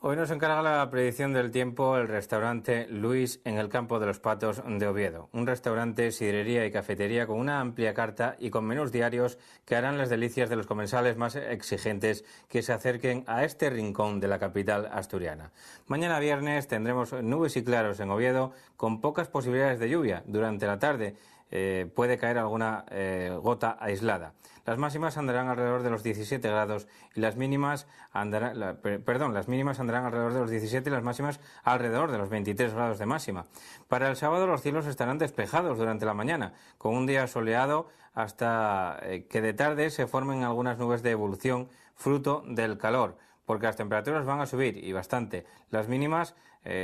Hoy nos encarga la predicción del tiempo el restaurante Luis en el Campo de los Patos de Oviedo. Un restaurante, sidrería y cafetería con una amplia carta y con menús diarios que harán las delicias de los comensales más exigentes que se acerquen a este rincón de la capital asturiana. Mañana viernes tendremos nubes y claros en Oviedo con pocas posibilidades de lluvia. Durante la tarde puede caer alguna gota aislada. Las máximas andarán alrededor de los 17 grados y las mínimas andarán alrededor de los 17 y las máximas alrededor de los 23 grados de máxima. Para el sábado los cielos estarán despejados durante la mañana, con un día soleado hasta que de tarde se formen algunas nubes de evolución fruto del calor, porque las temperaturas van a subir y bastante. Las mínimas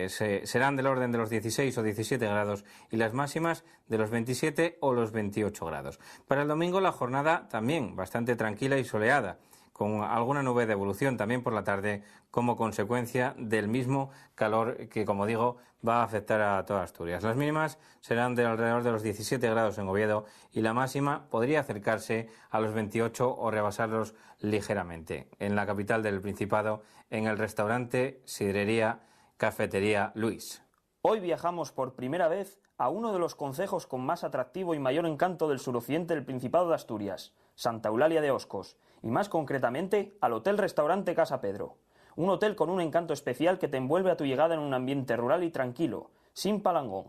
serán del orden de los 16 o 17 grados y las máximas de los 27 o los 28 grados. Para el domingo la jornada también bastante tranquila y soleada, con alguna nube de evolución también por la tarde como consecuencia del mismo calor que, como digo, va a afectar a toda Asturias. Las mínimas serán de alrededor de los 17 grados en Oviedo y la máxima podría acercarse a los 28 o rebasarlos ligeramente. En la capital del Principado, en el restaurante Sidrería Cafetería Luis. Hoy viajamos por primera vez a uno de los concejos con más atractivo y mayor encanto del suroccidente del Principado de Asturias, Santa Eulalia de Oscos, y más concretamente al Hotel-Restaurante Casa Pedro. Un hotel con un encanto especial que te envuelve a tu llegada en un ambiente rural y tranquilo, sin palangón.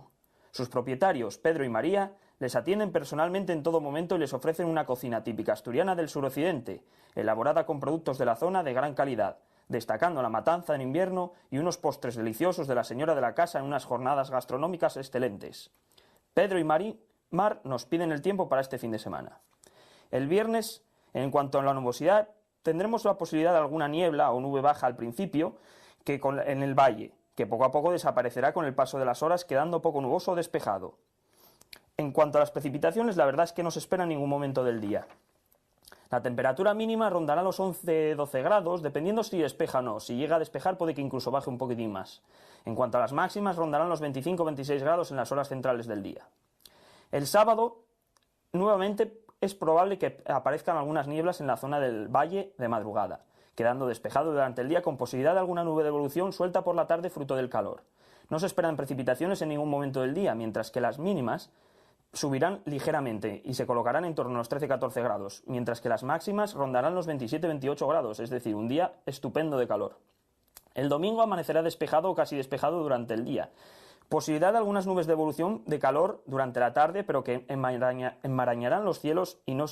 Sus propietarios, Pedro y María, les atienden personalmente en todo momento y les ofrecen una cocina típica asturiana del suroccidente, elaborada con productos de la zona de gran calidad, destacando la matanza en invierno y unos postres deliciosos de la señora de la casa en unas jornadas gastronómicas excelentes. Pedro y Mar nos piden el tiempo para este fin de semana. El viernes, en cuanto a la nubosidad, tendremos la posibilidad de alguna niebla o nube baja al principio en el valle, que poco a poco desaparecerá con el paso de las horas, quedando poco nuboso o despejado. En cuanto a las precipitaciones, la verdad es que no se espera en ningún momento del día. La temperatura mínima rondará los 11-12 grados, dependiendo si despeja o no. Si llega a despejar puede que incluso baje un poquitín más. En cuanto a las máximas, rondarán los 25-26 grados en las horas centrales del día. El sábado, nuevamente, es probable que aparezcan algunas nieblas en la zona del valle de madrugada, quedando despejado durante el día con posibilidad de alguna nube de evolución suelta por la tarde fruto del calor. No se esperan precipitaciones en ningún momento del día, mientras que las mínimas subirán ligeramente y se colocarán en torno a los 13-14 grados, mientras que las máximas rondarán los 27-28 grados, es decir, un día estupendo de calor. El domingo amanecerá despejado o casi despejado durante el día. Posibilidad de algunas nubes de evolución de calor durante la tarde, pero que enmarañarán los cielos y no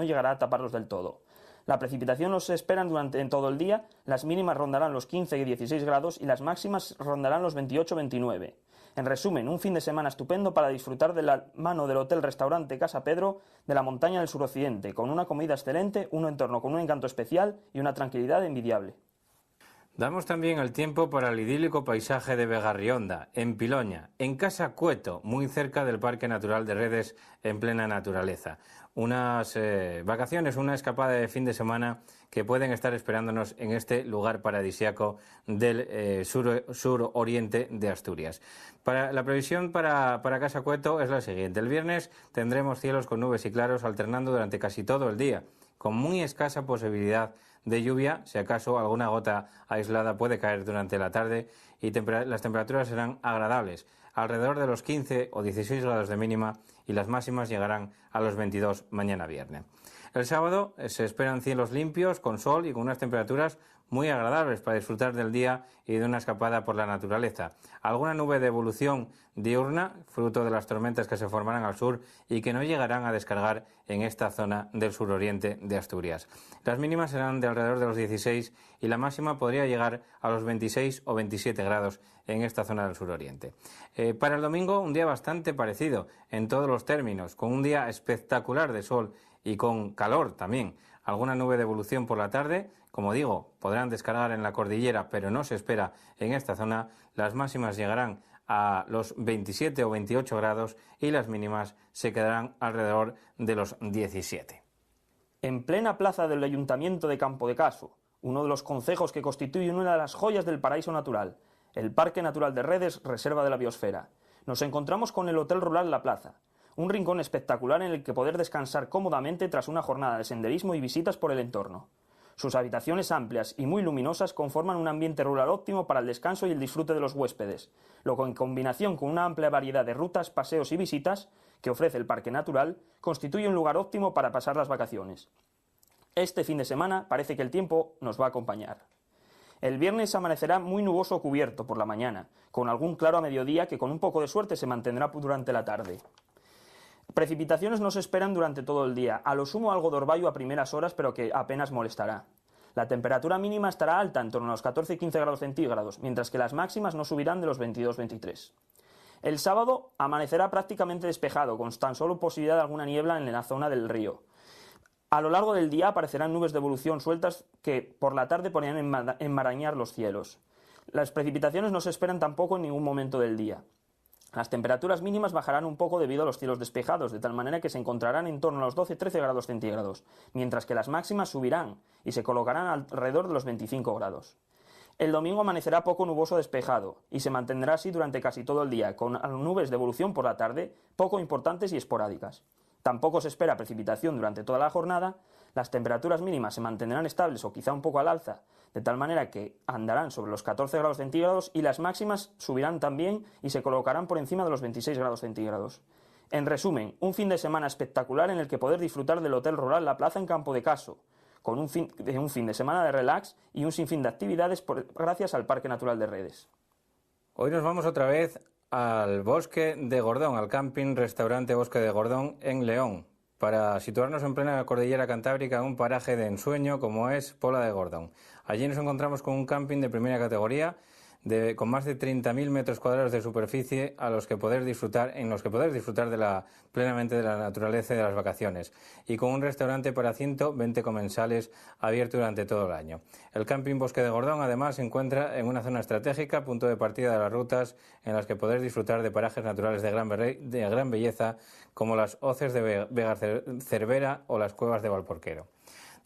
llegará a taparlos del todo. La precipitación no se espera en todo el día, las mínimas rondarán los 15-16 grados y las máximas rondarán los 28-29. En resumen, un fin de semana estupendo para disfrutar de la mano del Hotel-Restaurante Casa Pedro de la montaña del suroccidente, con una comida excelente, un entorno con un encanto especial y una tranquilidad envidiable. Damos también el tiempo para el idílico paisaje de Vegarrionda, en Piloña, en Casa Cueto, muy cerca del Parque Natural de Redes, en plena naturaleza. Unas vacaciones, una escapada de fin de semana que pueden estar esperándonos en este lugar paradisíaco del suroriente de Asturias. La previsión para Casa Cueto es la siguiente. El viernes tendremos cielos con nubes y claros alternando durante casi todo el día, con muy escasa posibilidad de lluvia, si acaso alguna gota aislada puede caer durante la tarde y las temperaturas serán agradables, alrededor de los 15 o 16 grados de mínima y las máximas llegarán a los 22 mañana viernes. El sábado se esperan cielos limpios, con sol y con unas temperaturas muy agradables para disfrutar del día y de una escapada por la naturaleza. Alguna nube de evolución diurna, fruto de las tormentas que se formarán al sur y que no llegarán a descargar en esta zona del suroriente de Asturias. Las mínimas serán de alrededor de los 16 y la máxima podría llegar a los 26 o 27 grados en esta zona del suroriente. Para el domingo, un día bastante parecido en todos los términos, con un día espectacular de sol y con calor también. Alguna nube de evolución por la tarde, como digo, podrán descargar en la cordillera, pero no se espera en esta zona. Las máximas llegarán a los 27 o 28 grados y las mínimas se quedarán alrededor de los 17. En plena plaza del Ayuntamiento de Campo de Caso, uno de los concejos que constituyen una de las joyas del paraíso natural, el Parque Natural de Redes, Reserva de la Biosfera, nos encontramos con el Hotel Rural La Plaza, un rincón espectacular en el que poder descansar cómodamente tras una jornada de senderismo y visitas por el entorno. Sus habitaciones amplias y muy luminosas conforman un ambiente rural óptimo para el descanso y el disfrute de los huéspedes, lo que en combinación con una amplia variedad de rutas, paseos y visitas que ofrece el Parque Natural, constituye un lugar óptimo para pasar las vacaciones. Este fin de semana parece que el tiempo nos va a acompañar. El viernes amanecerá muy nuboso o cubierto por la mañana, con algún claro a mediodía que con un poco de suerte se mantendrá durante la tarde. Precipitaciones no se esperan durante todo el día, a lo sumo algo de orvallo a primeras horas, pero que apenas molestará. La temperatura mínima estará alta, en torno a los 14 y 15 grados centígrados, mientras que las máximas no subirán de los 22-23. El sábado amanecerá prácticamente despejado, con tan solo posibilidad de alguna niebla en la zona del río. A lo largo del día aparecerán nubes de evolución sueltas que por la tarde podrían enmarañar los cielos. Las precipitaciones no se esperan tampoco en ningún momento del día. Las temperaturas mínimas bajarán un poco debido a los cielos despejados, de tal manera que se encontrarán en torno a los 12-13 grados centígrados, mientras que las máximas subirán y se colocarán alrededor de los 25 grados. El domingo amanecerá poco nuboso despejado y se mantendrá así durante casi todo el día, con nubes de evolución por la tarde, poco importantes y esporádicas. Tampoco se espera precipitación durante toda la jornada, las temperaturas mínimas se mantendrán estables o quizá un poco al alza, de tal manera que andarán sobre los 14 grados centígrados y las máximas subirán también y se colocarán por encima de los 26 grados centígrados. En resumen, un fin de semana espectacular en el que poder disfrutar del Hotel Rural La Plaza en Campo de Caso, con un fin de semana de relax y un sinfín de actividades gracias al Parque Natural de Redes. Hoy nos vamos otra vez al Bosque de Gordón, al camping restaurante Bosque de Gordón en León, para situarnos en plena cordillera cantábrica, un paraje de ensueño como es Pola de Gordón. Allí nos encontramos con un camping de primera categoría, con más de 30.000 metros cuadrados de superficie en los que poder disfrutar plenamente de la naturaleza y de las vacaciones, y con un restaurante para 120 comensales abierto durante todo el año. El camping Bosque de Gordón además se encuentra en una zona estratégica, punto de partida de las rutas en las que poder disfrutar de parajes naturales de gran belleza como las hoces de Vega Cervera o las cuevas de Valporquero.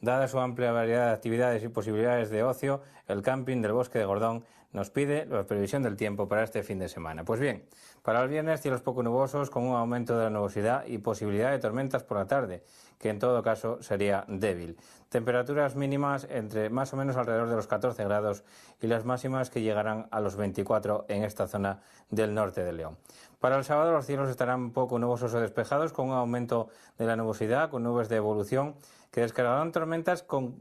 Dada su amplia variedad de actividades y posibilidades de ocio, el camping del Bosque de Gordón nos pide la previsión del tiempo para este fin de semana. Pues bien, para el viernes cielos poco nubosos con un aumento de la nubosidad y posibilidad de tormentas por la tarde, que en todo caso sería débil. Temperaturas mínimas entre más o menos alrededor de los 14 grados y las máximas que llegarán a los 24 en esta zona del norte de León. Para el sábado los cielos estarán poco nubosos o despejados con un aumento de la nubosidad, con nubes de evolución que descargarán tormentas con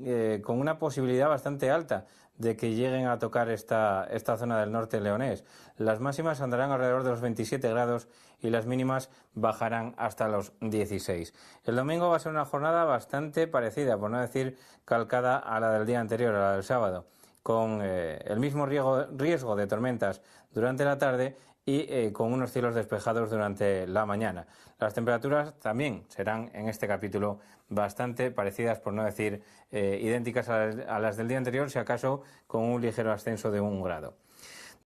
una posibilidad bastante alta de que lleguen a tocar esta zona del norte leonés. Las máximas andarán alrededor de los 27 grados y las mínimas bajarán hasta los 16. El domingo va a ser una jornada bastante parecida, por no decir calcada a la del día anterior, a la del sábado, con el mismo riesgo de tormentas durante la tarde y con unos cielos despejados durante la mañana. Las temperaturas también serán en este capítulo bastante parecidas, por no decir idénticas a las del día anterior, si acaso con un ligero ascenso de 1 grado.